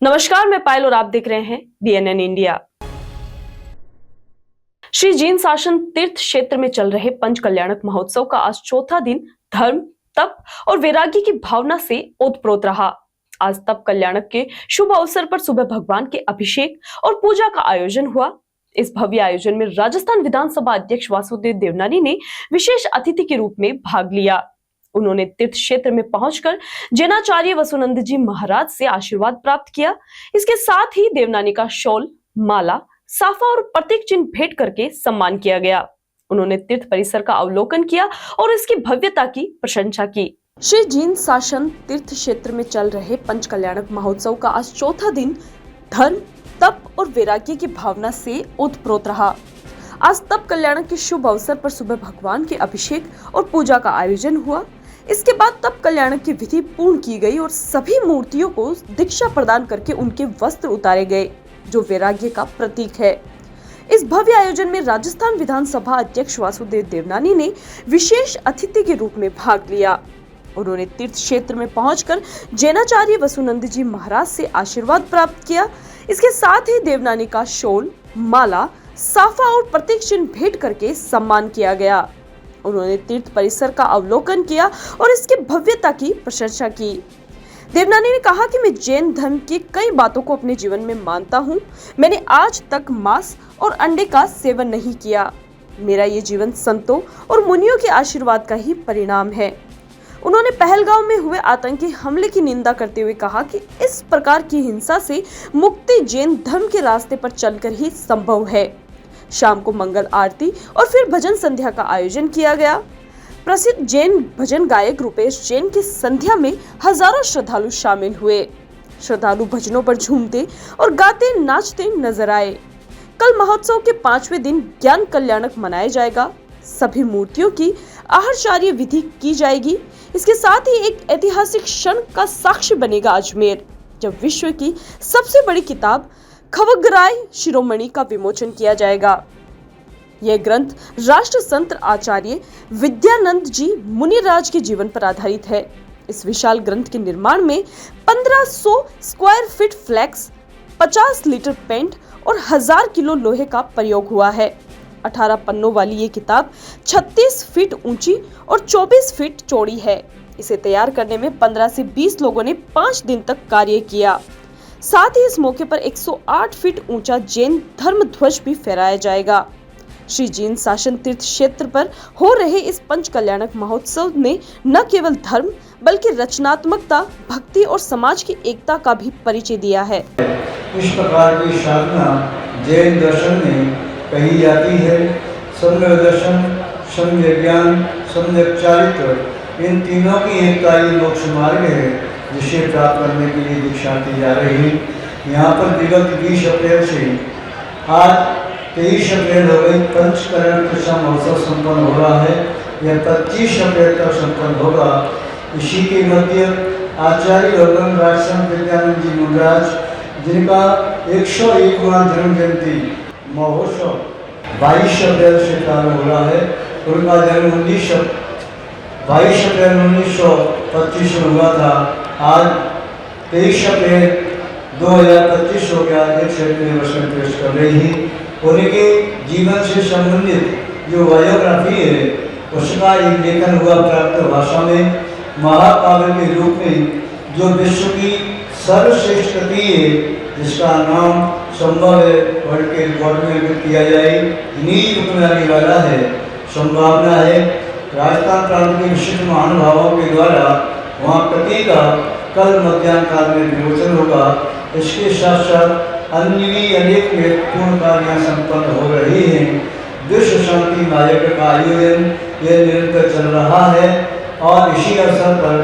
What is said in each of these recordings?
नमस्कार, मैं पायल और आप देख रहे हैं DNN इंडिया। श्री जैन शासन तीर्थ क्षेत्र में चल रहे पंच कल्याणक महोत्सव का आज चौथा दिन धर्म, तप और वैराग्य की भावना से ओतप्रोत रहा। आज तप कल्याणक के शुभ अवसर पर सुबह भगवान के अभिषेक और पूजा का आयोजन हुआ। इस भव्य आयोजन में राजस्थान विधानसभा अध्यक्ष वासुदेव देवनानी ने विशेष अतिथि के रूप में भाग लिया। उन्होंने तीर्थ क्षेत्र में पहुंचकर जैनाचार्य वसुनंद जी महाराज से आशीर्वाद प्राप्त किया। इसके साथ ही देवनानी का शॉल, माला, साफा और प्रतीक चिन्ह भेंट करके सम्मान किया गया। उन्होंने तीर्थ परिसर का अवलोकन किया और इसकी भव्यता की प्रशंसा की। श्री जैन शासन तीर्थ क्षेत्र में चल रहे पंच कल्याणक महोत्सव का आज चौथा दिन धर्म, तप और वैराग्य की भावना से ओतप्रोत रहा। आज तप कल्याणक के शुभ अवसर पर सुबह भगवान के अभिषेक और पूजा का आयोजन हुआ। इसके बाद तप कल्याणक की विधि पूर्ण की गई और सभी मूर्तियों को दीक्षा प्रदान करके उनके वस्त्र उतारे गए, जो वैराग्य का प्रतीक है। इस भव्य आयोजन में राजस्थान विधानसभा अध्यक्ष वासुदेव देवनानी ने विशेष अतिथि के रूप में भाग लिया। उन्होंने तीर्थ क्षेत्र में पहुंचकर जैनाचार्य वसुनंद जी महाराज से आशीर्वाद प्राप्त किया। इसके साथ ही देवनानी का शॉल, माला, साफा और प्रतीक चिन्ह भेंट करके सम्मान किया गया। उन्होंने तीर्थ परिसर का अवलोकन किया और इसकी भव्यता की प्रशंसा की। देवनानी ने कहा कि मैं जैन धर्म की कई बातों को अपने जीवन में मानता हूँ। मैंने आज तक मांस और अंडे का सेवन नहीं किया। मेरा ये जीवन संतों और मुनियों के आशीर्वाद का ही परिणाम है। उन्होंने पहलगांव में हुए आतंकी हमले की निंदा करते हुए कहा कि इस प्रकार की हिंसा से मुक्ति जैन धर्म के रास्ते पर चलकर ही संभव है। शाम को मंगल आरती और फिर भजन संध्या का आयोजन किया गया। प्रसिद्ध जैन भजन गायक रूपेश जैन की संध्या में हजारों श्रद्धालु शामिल हुए। श्रद्धालु भजनों पर झूमते और गाते नाचते नजर आए। कल महोत्सव के 5वें दिन ज्ञान कल्याणक मनाया जाएगा। सभी मूर्तियों की आहरचार्य विधि की जाएगी। इसके साथ ही एक ऐतिहासिक क्षण का साक्षी बनेगा अजमेर, जब विश्व की सबसे बड़ी किताब खवग्गराय शिरोमणि का विमोचन किया जाएगा। यह ग्रंथ राष्ट्र संत आचार्य विद्यानंद जी मुनिराज के जीवन पर आधारित है। इस विशाल ग्रंथ के निर्माण में 1500 square feet flex, 50 litre paint और 1000 किलो लोहे का प्रयोग हुआ है। 18 पन्नों वाली ये किताब 36 फीट ऊंची और 24 फीट चौड़ी है। इसे तैयार करने में 15 से 20 लोगों ने 5 दिन तक कार्य किया। साथ ही इस मौके पर 108 फीट ऊंचा जैन धर्म ध्वज भी फहराया जाएगा। श्री जैन शासन तीर्थ क्षेत्र पर हो रहे इस पंच कल्याणक महोत्सव ने न केवल धर्म बल्कि रचनात्मकता, भक्ति और समाज की एकता का भी परिचय दिया है। इस प्रकार की साधना जैन दर्शन में कही जाती है। सम्यक दर्शन, सम्यक ज्ञान, सम्यक चारित्र, इन तीनों की एकता ही मोक्ष मार्ग है, जिसे प्राप्त करने के लिए दीक्षा दी जा रही है। यहाँ पर विगत 20 अप्रैल से आज 23 अप्रैल हो गई पंच कल्याणक महोत्सव संपन्न हो रहा है। यह 25 अप्रैल तक संपन्न होगा। इसी के मध्य आचार्य भगवान राजस्थान विद्यानंद जी मुनिराज, जिनका 101वां जन्म जयंती महोत्सव 22 अप्रैल से प्रारंभ हो रहा है। उनका जन्म 22 अप्रैल 1925 में हुआ था। आज 23 अप्रैल 2025 हो गया, 100वें वर्ष में प्रवेश कर रही है। उनके जीवन से संबंधित जो बायोग्राफी है, उसका एक लेखन हुआ प्राप्त भाषा में। महाकाव्य के रूप में जो विश्व की सर्वश्रेष्ठ कृति है, जिसका नाम संभव है वर्ल्ड के रिकॉर्ड में किया जाए, इन्हीं रूप में आने वाला है। संभावना है राजस्थान प्रांत के विशिष्ट महानुभावों के द्वारा वहाँ कृति का कल मध्याह्न काल में विमोचन होगा। इसके साथ साथ अन्य भी अनेक महत्वपूर्ण कार्य संपन्न हो रही हैं। विश्व शांति नायक का आयोजन यह निरंतर चल रहा है और इसी अवसर पर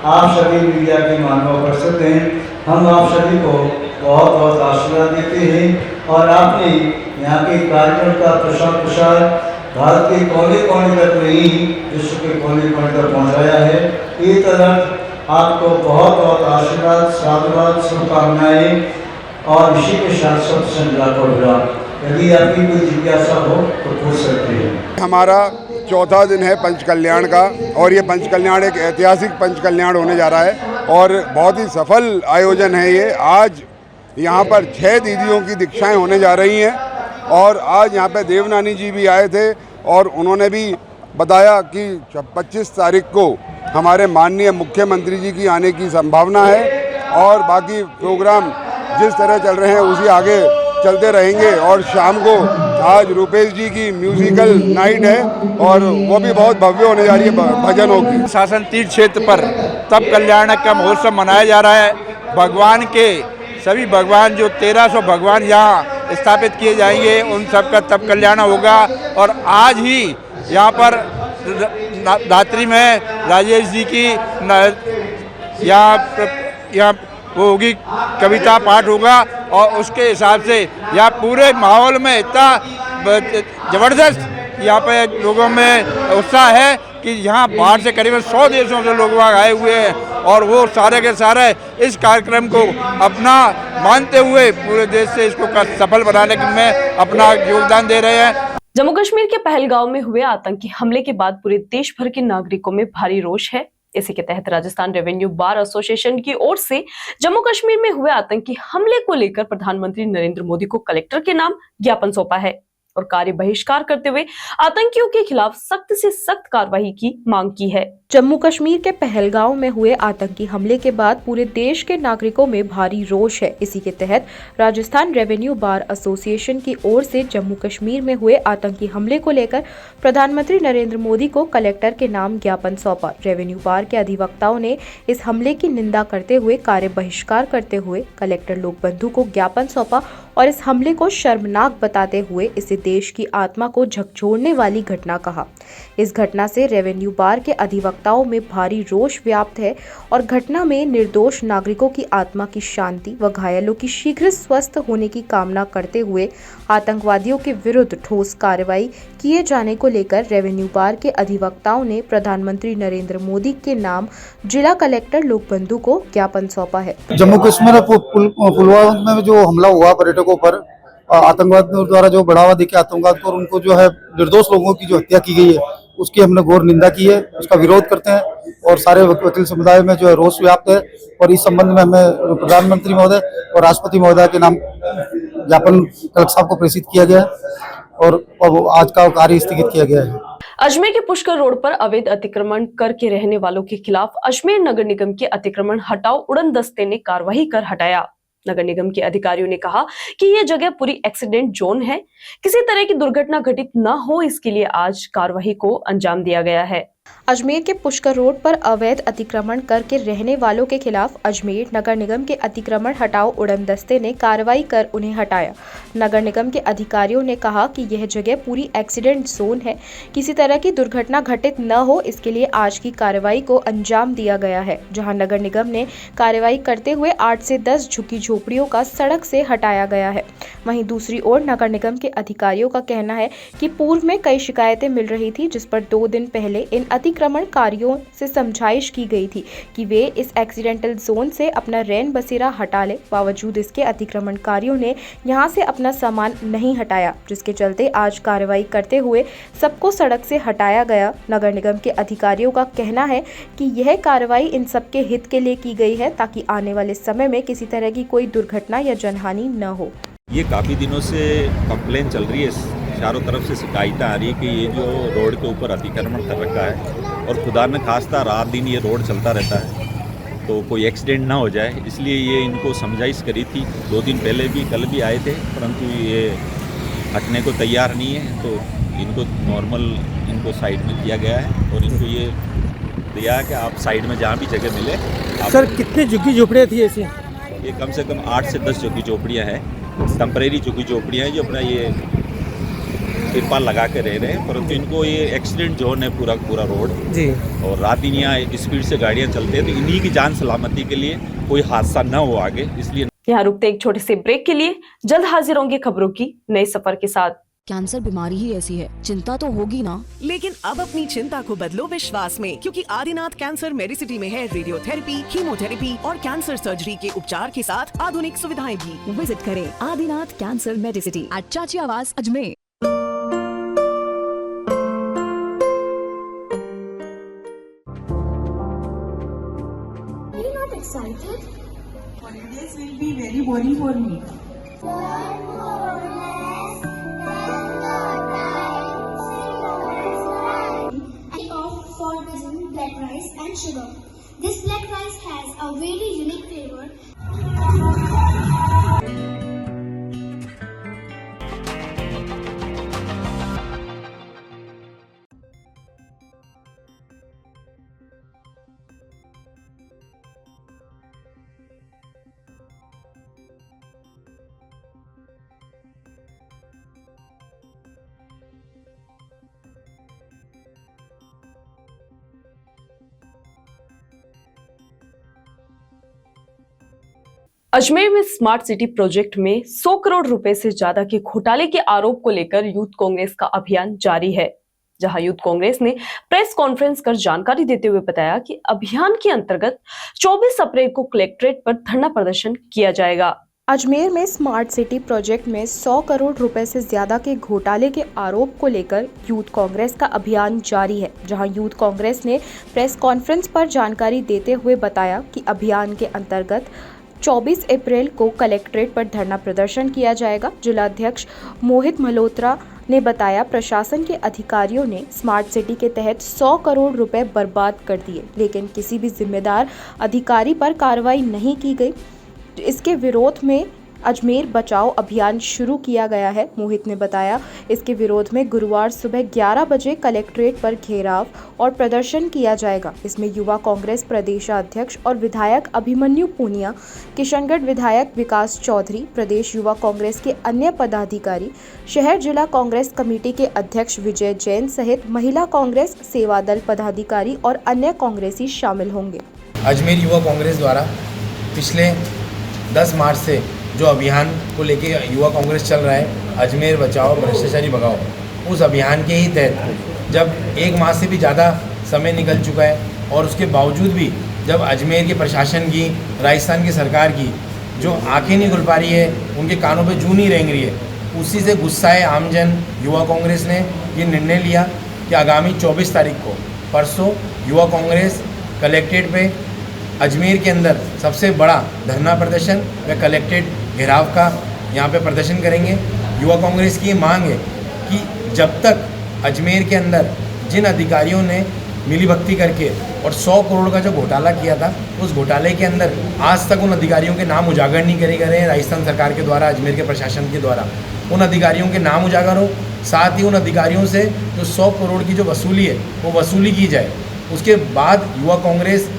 आप सभी मीडिया के मानव उपस्थित हैं। हम आप सभी को बहुत बहुत आशीर्वाद देते हैं और आपने यहाँ के कार्यक्रम का प्रसार भारत के कोने कोने तक नहीं, विश्व के कोने कोने तक पहुँचाया है। ये तरह आपको बहुत बहुत आशीर्वाद, साधुवाद, शुभकामनाएं और इसी के साथ सत्संग को विराम। यदि आपकी कोई जिज्ञासा हो तो पूछ सकते हैं। हमारा चौथा दिन है पंच कल्याण का और ये पंच कल्याण एक ऐतिहासिक पंच कल्याण होने जा रहा है और बहुत ही सफल आयोजन है ये। आज यहाँ पर 6 दीदियों की दीक्षाएं होने जा रही हैं और आज यहाँ पे देवनानी जी भी आए थे और उन्होंने भी बताया कि 25 तारीख को हमारे माननीय मुख्यमंत्री जी की आने की संभावना है और बाकी प्रोग्राम जिस तरह चल रहे हैं उसी आगे चलते रहेंगे। और शाम को आज रुपेश जी की म्यूजिकल नाइट है और वो भी बहुत भव्य होने जा रही है, भजन होगी। शासन तीर्थ क्षेत्र पर तप कल्याणक का महोत्सव मनाया जा रहा है। भगवान के सभी भगवान जो 1300 भगवान यहाँ स्थापित किए जाएंगे उन सब का तप कल्याण होगा। और आज ही यहाँ पर रात्रि में राजेश जी की यहाँ वो होगी, कविता पाठ होगा और उसके हिसाब से यहाँ पूरे माहौल में इतना ज़बरदस्त यहाँ पे लोगों में उत्साह है कि यहाँ बाहर से करीबन 100 देशों से लोग वहाँ आए हुए हैं और वो सारे के सारे इस कार्यक्रम को अपना मानते हुए पूरे देश से इसको सफल बनाने में अपना योगदान दे रहे हैं। जम्मू कश्मीर के पहलगांव में हुए आतंकी हमले के बाद पूरे देश भर के नागरिकों में भारी रोष है। इसी के तहत राजस्थान रेवेन्यू बार एसोसिएशन की ओर से जम्मू कश्मीर में हुए आतंकी हमले को लेकर प्रधानमंत्री नरेंद्र मोदी को कलेक्टर के नाम ज्ञापन सौंपा है और कार्य बहिष्कार करते हुए आतंकियों के खिलाफ सख्त से सख्त कार्रवाई की मांग की है। जम्मू कश्मीर के पहलगांव में हुए आतंकी हमले के बाद पूरे देश के नागरिकों में भारी रोष है। इसी के तहत राजस्थान रेवेन्यू बार एसोसिएशन की ओर से जम्मू कश्मीर में हुए आतंकी हमले को लेकर प्रधानमंत्री नरेंद्र मोदी को कलेक्टर के नाम ज्ञापन सौंपा। रेवेन्यू बार के अधिवक्ताओं ने इस हमले की निंदा करते हुए कार्य बहिष्कार करते हुए कलेक्टर लोकबंधु को ज्ञापन सौंपा और इस हमले को शर्मनाक बताते हुए इसे देश की आत्मा को झकझोरने वाली घटना कहा। इस घटना से रेवेन्यू बार के अधिवक्ताओं में भारी रोष व्याप्त है और घटना में निर्दोष नागरिकों की आत्मा की शांति व घायलों की शीघ्र स्वस्थ होने की कामना करते हुए आतंकवादियों के विरुद्ध ठोस कार्रवाई किए जाने को लेकर रेवेन्यू बार के अधिवक्ताओं ने प्रधानमंत्री नरेंद्र मोदी के नाम जिला कलेक्टर लोकबंधु को ज्ञापन सौंपा है। जम्मू कश्मीर पुलवामा में जो हमला हुआ पर्यटकों पर, आतंकवाद द्वारा जो बढ़ावा देके आतंकवाद को और उनको जो है निर्दोष लोगों की जो हत्या की गई है उसकी हमने घोर निंदा की है, उसका विरोध करते हैं और सारे वकील समुदाय में जो है रोष व्याप्त है। और इस संबंध में हमें प्रधानमंत्री महोदय और राष्ट्रपति महोदय के नाम ज्ञापन कलेक्टर साहब को प्रेषित किया गया और आज का कार्य स्थगित किया गया है। अजमेर के पुष्कर रोड पर अवैध अतिक्रमण करके रहने वालों के खिलाफ अजमेर नगर निगम के अतिक्रमण हटाओ उड़न दस्ते ने कार्रवाई कर हटाया। नगर निगम के अधिकारियों ने कहा कि यह जगह पूरी एक्सीडेंट जोन है, किसी तरह की दुर्घटना घटित न हो इसके लिए आज कार्रवाई को अंजाम दिया गया है। अजमेर के पुष्कर रोड पर अवैध अतिक्रमण करके रहने वालों के खिलाफ अजमेर नगर निगम के अतिक्रमण हटाओ उड़न दस्ते ने कार्रवाई कर उन्हें हटाया। नगर निगम के अधिकारियों ने कहा कि यह जगह पूरी एक्सीडेंट जोन है, किसी तरह की दुर्घटना घटित न हो इसके लिए आज की कार्रवाई को अंजाम दिया गया है। जहां नगर निगम ने कार्रवाई करते हुए 8 से 10 झुग्गी झोपड़ियों का सड़क से हटाया गया है। वहीं दूसरी ओर नगर निगम के अधिकारियों का कहना है कि पूर्व में कई शिकायतें मिल रही थी, जिस पर 2 दिन पहले इन अतिक्रमणकारियों से समझाइश की गई थी कि वे इस एक्सीडेंटल जोन से अपना रैन बसेरा हटा ले। बावजूद इसके अतिक्रमणकारियों ने यहां से अपना सामान नहीं हटाया, जिसके चलते आज कार्रवाई करते हुए सबको सड़क से हटाया गया। नगर निगम के अधिकारियों का कहना है कि यह कार्रवाई इन सबके हित के लिए की गई है ताकि आने वाले समय में किसी तरह की कोई दुर्घटना या जनहानि न हो। ये काफ़ी दिनों से कंप्लेन चल रही है, चारों तरफ से शिकायतें आ रही है कि ये जो रोड के ऊपर अतिक्रमण कर रखा है और खुदा न खास्ता रात दिन ये रोड चलता रहता है तो कोई एक्सीडेंट ना हो जाए, इसलिए ये इनको समझाइश करी थी। 2 दिन पहले भी, कल भी आए थे, परंतु ये हटने को तैयार नहीं है तो इनको नॉर्मल इनको साइड में किया गया है और इनको ये दिया है कि आप साइड में जहाँ भी जगह मिले। सर कितनी झुग्गी झोपड़ियाँ थी ऐसी? ये कम से कम 8 से 10 झुग्गी झोपड़ियाँ हैं, टेम्परेरी झुग्गी झोपड़ियाँ हैं जो अपना ये तिरपाल लगा के रह रहे हैं, परंतु इनको ये एक्सीडेंट जोन है पूरा रोड जी, और रात दिन यहाँ स्पीड से गाड़ियाँ चलती हैं तो इन्हीं की जान सलामती के लिए कोई हादसा न हो आगे, इसलिए यहाँ रुकते एक छोटे से ब्रेक के लिए, जल्द हाजिर होंगे खबरों की नए सफर के साथ। कैंसर बीमारी ही ऐसी है, चिंता तो होगी ना, लेकिन अब अपनी चिंता को बदलो विश्वास में, क्योंकि आदिनाथ कैंसर मेडिसिटी में है रेडियोथेरेपी, कीमोथेरेपी और कैंसर सर्जरी के उपचार के साथ आधुनिक सुविधाएं भी। विजिट करें आदिनाथ कैंसर मेडिसिटी एट चाची आवास Ajmer. Holidays will be very boring for me. For using black rice and sugar. This black rice has a very unique flavor. Ajmer में स्मार्ट सिटी प्रोजेक्ट में 100 करोड़ रुपए से ज्यादा के घोटाले के आरोप को लेकर यूथ कांग्रेस का अभियान जारी है, जहां यूथ कांग्रेस ने प्रेस कॉन्फ्रेंस कर जानकारी देते हुए बताया कि अभियान के अंतर्गत 24 अप्रैल को कलेक्ट्रेट पर धरना प्रदर्शन किया जाएगा। अजमेर में स्मार्ट सिटी प्रोजेक्ट में 100 करोड़ रुपए से ज्यादा के घोटाले के आरोप को लेकर यूथ कांग्रेस का अभियान जारी है, जहां यूथ कांग्रेस ने प्रेस कॉन्फ्रेंस पर जानकारी देते हुए बताया कि अभियान के अंतर्गत 24 अप्रैल को कलेक्ट्रेट पर धरना प्रदर्शन किया जाएगा। जिलाध्यक्ष मोहित मल्होत्रा ने बताया, प्रशासन के अधिकारियों ने स्मार्ट सिटी के तहत 100 करोड़ रुपए बर्बाद कर दिए, लेकिन किसी भी जिम्मेदार अधिकारी पर कार्रवाई नहीं की गई। इसके विरोध में अजमेर बचाओ अभियान शुरू किया गया है। मोहित ने बताया, इसके विरोध में गुरुवार सुबह 11 बजे कलेक्ट्रेट पर घेराव और प्रदर्शन किया जाएगा। इसमें युवा कांग्रेस प्रदेशाध्यक्ष और विधायक अभिमन्यु पूनिया, किशनगढ़ विधायक विकास चौधरी, प्रदेश युवा कांग्रेस के अन्य पदाधिकारी, शहर जिला कांग्रेस कमेटी के अध्यक्ष विजय जैन सहित महिला कांग्रेस सेवा दल पदाधिकारी और अन्य कांग्रेसी शामिल होंगे। अजमेर युवा कांग्रेस द्वारा पिछले 10 मार्च से जो अभियान को लेके युवा कांग्रेस चल रहा है, अजमेर बचाओ भ्रष्टाचारी भगाओ, उस अभियान के ही तहत जब 1 माह से भी ज़्यादा समय निकल चुका है और उसके बावजूद भी जब अजमेर के प्रशासन की, राजस्थान की सरकार की जो आंखें नहीं खुल पा रही है, उनके कानों पे जूं नहीं रेंग रही है, उसी से गुस्साए आमजन युवा कांग्रेस ने ये निर्णय लिया कि आगामी 24 तारीख को परसों युवा कांग्रेस कलेक्ट्रेट पे अजमेर के अंदर सबसे बड़ा धरना प्रदर्शन व कलेक्ट्रेट घेराव का यहाँ पे प्रदर्शन करेंगे। युवा कांग्रेस की ये मांग है कि जब तक अजमेर के अंदर जिन अधिकारियों ने मिलीभगती करके और 100 करोड़ का जो घोटाला किया था, उस घोटाले के अंदर आज तक उन अधिकारियों के नाम उजागर नहीं करे गए हैं राजस्थान सरकार के द्वारा, अजमेर के प्रशासन के द्वारा। उन अधिकारियों के नाम उजागर हो, साथ ही उन अधिकारियों से जो 100 करोड़ की जो वसूली है वो वसूली की जाए। उसके बाद युवा कांग्रेस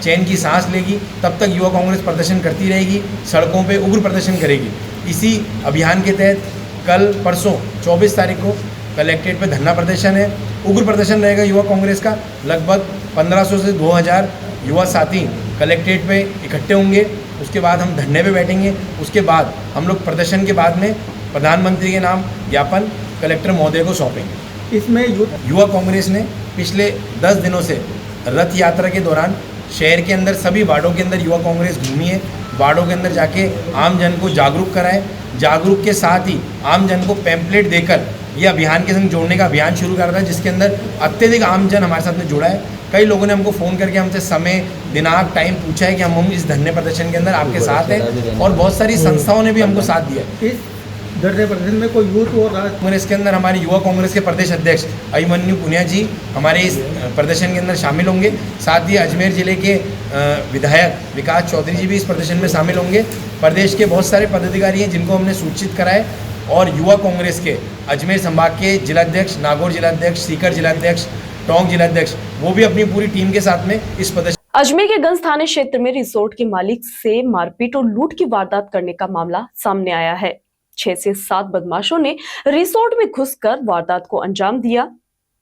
चैन की सांस लेगी, तब तक युवा कांग्रेस प्रदर्शन करती रहेगी, सड़कों पे उग्र प्रदर्शन करेगी। इसी अभियान के तहत कल परसों 24 तारीख को कलेक्ट्रेट पे धरना प्रदर्शन है। उग्र प्रदर्शन रहेगा युवा कांग्रेस का। लगभग 1500 से 2000 युवा साथी कलेक्ट्रेट पे इकट्ठे होंगे। उसके बाद हम धरने पे बैठेंगे। उसके बाद हम लोग प्रदर्शन के बाद में प्रधानमंत्री के नाम ज्ञापन कलेक्टर महोदय को सौंपेंगे। इसमें युवा कांग्रेस ने पिछले 10 दिनों से रथ यात्रा के दौरान शहर के अंदर सभी वार्डों के अंदर युवा कांग्रेस घूमी है। वार्डों के अंदर जाके आम जन को जागरूक कराए। जागरूक के साथ ही आम जन को पैम्पलेट देकर ये अभियान के संग जोड़ने का अभियान शुरू कर रहा है, जिसके अंदर अत्यधिक आम जन हमारे साथ में जुड़ा है। कई लोगों ने हमको फ़ोन करके हमसे समय, दिनांक, टाइम पूछा है कि हम इस धरने प्रदर्शन के अंदर आपके साथ हैं, और बहुत सारी संस्थाओं ने भी हमको साथ दिया है। इस धरने प्रदर्शन में कोई यूथ और कांग्रेस के अंदर हमारे युवा कांग्रेस के प्रदेश अध्यक्ष अभिमन्यु पुनिया जी हमारे इस प्रदर्शन के अंदर शामिल होंगे। साथ ही अजमेर जिले के विधायक विकास चौधरी जी भी इस प्रदर्शन में शामिल होंगे। प्रदेश के बहुत सारे पदाधिकारी हैं जिनको हमने सूचित करा है, और युवा कांग्रेस के अजमेर संभाग के जिलाध्यक्ष, नागौर जिलाध्यक्ष, सीकर जिलाध्यक्ष, टोंक जिलाध्यक्ष, वो भी अपनी पूरी टीम के साथ में इस प्रदर्शन। अजमेर के गंज थाने क्षेत्र में रिसोर्ट के मालिक से मारपीट और लूट की वारदात करने का मामला सामने आया है। 6 से 7 बदमाशों ने रिसोर्ट में घुसकर वारदात को अंजाम दिया।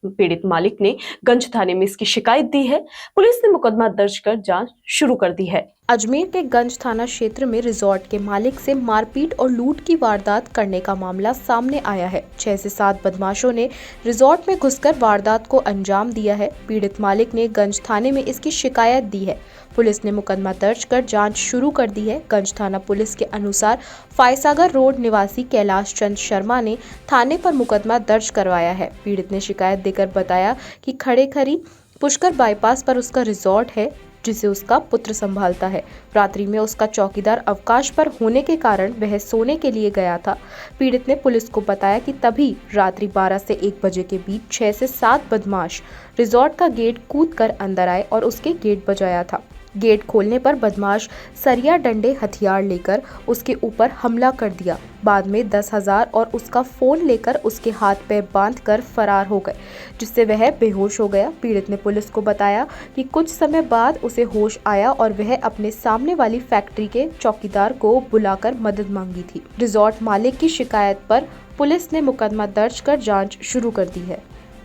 पीड़ित मालिक ने गंज थाने में इसकी शिकायत दी है। पुलिस ने मुकदमा दर्ज कर जांच शुरू कर दी है। अजमेर के गंज थाना क्षेत्र में रिजॉर्ट के मालिक से मारपीट और लूट की वारदात करने का मामला सामने आया है। 6 से 7 बदमाशों ने रिजॉर्ट में घुसकर वारदात को अंजाम दिया है। पीड़ित मालिक ने गंज थाने में इसकी शिकायत दी है। पुलिस ने मुकदमा दर्ज कर जांच शुरू कर दी है। गंज थाना पुलिस के अनुसार फायसागर रोड निवासी कैलाश चंद शर्मा ने थाने पर मुकदमा दर्ज करवाया है। पीड़ित ने शिकायत देकर बताया कि खड़े खरी पुष्कर बाईपास पर उसका रिजॉर्ट है। जिसे उसका पुत्र संभालता है। रात्रि में उसका चौकीदार अवकाश पर होने के कारण वह सोने के लिए गया था। पीड़ित ने पुलिस को बताया कि तभी रात्रि 12 से 1 बजे के बीच 6 से 7 बदमाश रिजॉर्ट का गेट कूदकर अंदर आए और उसके गेट बजाया था। गेट खोलने पर बदमाश सरिया डंडे हथियार लेकर उसके ऊपर हमला कर दिया। बाद में 10,000 और उसका फोन लेकर उसके हाथ पैर बांधकर फरार हो गए, जिससे वह बेहोश हो गया। पीड़ित ने पुलिस को बताया कि कुछ समय बाद उसे होश आया और वह अपने सामने वाली फैक्ट्री के चौकीदार को बुलाकर मदद मांगी थी। रिजॉर्ट मालिक की शिकायत पर पुलिस ने मुकदमा दर्ज कर जाँच शुरू कर दी है।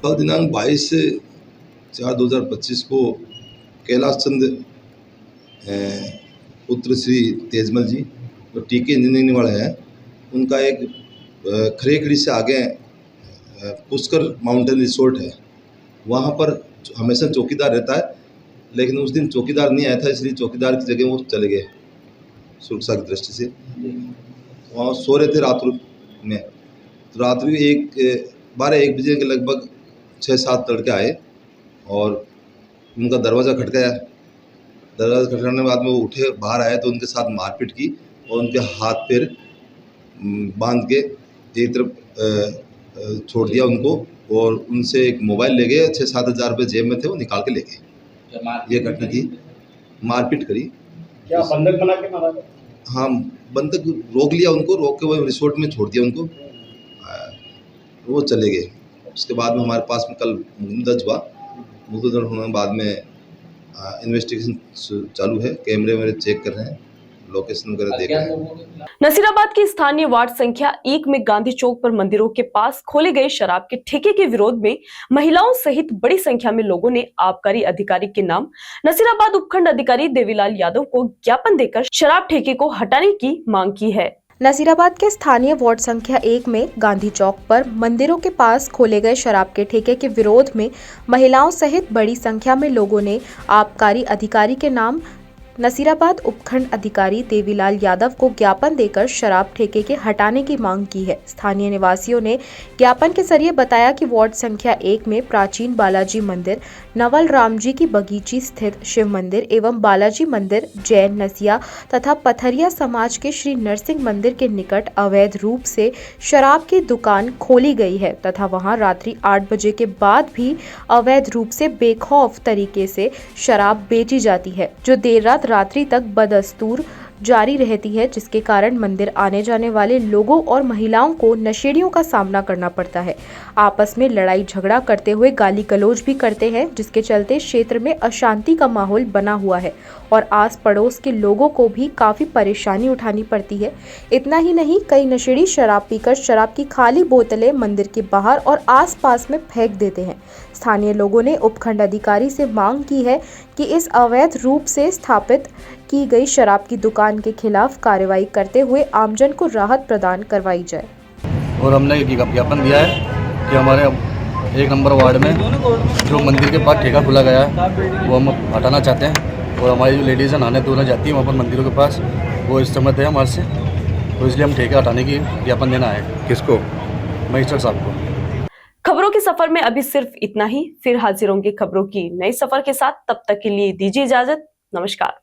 दिनांक 22/4/2025 को कैलाश चंद पुत्र श्री तेजमल जी जो टीके इंजीनियरिंग वाले हैं, उनका एक खरेखड़ी से आगे पुष्कर माउंटेन रिसोर्ट है, वहाँ पर हमेशा चौकीदार रहता है। लेकिन उस दिन चौकीदार नहीं आया था, इसलिए चौकीदार की जगह वो चले गए सुरक्षा की दृष्टि से। वहाँ सो रहे थे रात में, तो रात्रि 12-1 बजे के लगभग 6-7 लड़के आए और उनका दरवाज़ा खटकाया। दरवाज़ा खटकाने के बाद में वो उठे, बाहर आए तो उनके साथ मारपीट की और उनके हाथ पैर बांध के एक तरफ छोड़ दिया उनको और उनसे एक मोबाइल ले गए। 6-7 हज़ार रुपये जेब में थे, वो निकाल के ले गए। ये घटना की मारपीट करी। क्या बंधक बना के मारा? हाँ, बंधक रोक लिया उनको, रोक के वो रिसोर्ट में छोड़ दिया उनको, वो चले गए। उसके बाद में हमारे पास में कल मुकदमा दर्ज हुआ। मुकदमा दर्ज होने के बाद में इन्वेस्टिगेशन चालू है, कैमरे वगैरह चेक कर रहे हैं, लोकेशन वगैरह देख रहे हैं। नसीराबाद की स्थानीय वार्ड संख्या 1 में गांधी चौक पर मंदिरों के पास खोले गए शराब के ठेके के विरोध में महिलाओं सहित बड़ी संख्या में लोगों ने आबकारी अधिकारी के नाम नसीराबाद उपखंड अधिकारी देवीलाल यादव को ज्ञापन देकर शराब ठेके को हटाने की मांग की है। नसीराबाद के स्थानीय वार्ड संख्या 1 में गांधी चौक पर मंदिरों के पास खोले गए शराब के ठेके के विरोध में महिलाओं सहित बड़ी संख्या में लोगों ने आबकारी अधिकारी के नाम नसीराबाद उपखंड अधिकारी देवीलाल यादव को ज्ञापन देकर शराब ठेके के हटाने की मांग की है। स्थानीय निवासियों ने ज्ञापन के जरिए बताया कि वार्ड संख्या 1 में प्राचीन बालाजी मंदिर, नवल राम जी की बगीची स्थित शिव मंदिर एवं बालाजी मंदिर, जैन नसिया तथा पथरिया समाज के श्री नरसिंह मंदिर के निकट अवैध रूप से शराब की दुकान खोली गई है तथा वहां रात्रि 8 बजे के बाद भी अवैध रूप से बेखौफ तरीके से शराब बेची जाती है, जो देर रात्रि तक बदस्तूर जारी रहती है, जिसके कारण मंदिर आने जाने वाले लोगों और महिलाओं को नशेड़ियों का सामना करना पड़ता है। आपस में लड़ाई झगड़ा करते हुए गाली गलौज भी करते हैं, जिसके चलते क्षेत्र में अशांति का माहौल बना हुआ है और आस पड़ोस के लोगों को भी काफी परेशानी उठानी पड़ती है। इतना ही नहीं, कई नशेड़ी शराब पीकर शराब की खाली बोतलें मंदिर के बाहर और आसपास में फेंक देते हैं। स्थानीय लोगों ने उपखंड अधिकारी से मांग की है कि इस अवैध रूप से स्थापित की गई शराब की दुकान के खिलाफ कार्रवाई करते हुए आमजन को राहत प्रदान करवाई जाए। और हमने एक ज्ञापन दिया है कि हमारे 1 नंबर वार्ड में जो मंदिर के पास ठेका खुला गया है वो हम हटाना चाहते हैं और हमारी जो लेडीज़ नहाने धोने जाती है वहाँ पर मंदिरों के पास, वो इस समय है हमारे से, तो इसलिए हम ठेका हटाने की ज्ञापन देना है। किसको? मजिस्ट्रेट साहब को। खबरों के सफर में अभी सिर्फ इतना ही, फिर हाजिर होंगे खबरों की नई सफर के साथ। तब तक के लिए दीजिए इजाजत। नमस्कार।